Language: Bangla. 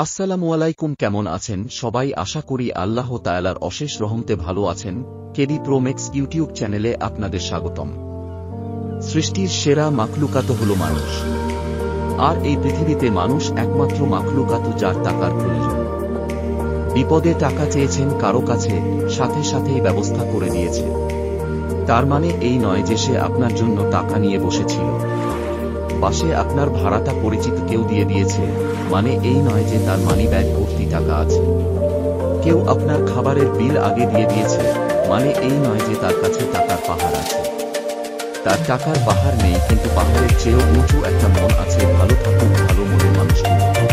আসসালামু আলাইকুম, কেমন আছেন সবাই? আশা করি আল্লাহ তাআলার অশেষ রহমতে ভালো আছেন। কেডি প্রো ম্যাক্স ইউটিউব চ্যানেলে আপনাদের স্বাগতম। সৃষ্টির সেরা মাখলুকাত হল মানুষ, আর এই পৃথিবীতে মানুষ একমাত্র মাখলুকাত যার টাকার প্রয়োজন। বিপদে টাকা চেয়েছেন কারো কাছে, সাথে সাথেই ব্যবস্থা করে দিয়েছে। তার মানে এই নয় যে সে আপনার জন্য টাকা নিয়ে বসেছিল। পাশে আপনার ভাড়াটা পরিচিত কেউ দিয়ে দিয়েছে, মানে এই নয় যে তার মানিব্যাগ ভর্তি টাকা আছে। কেউ আপনার খাবারের বিল আগে দিয়ে দিয়েছে, মানে এই নয় যে তার কাছে টাকার পাহাড় আছে। তার টাকার পাহাড় নেই, কিন্তু পাহাড়ের চেয়েও উঁচু একটা মন আছে। ভালো থাকুক ভালো মনের মানুষগুলো।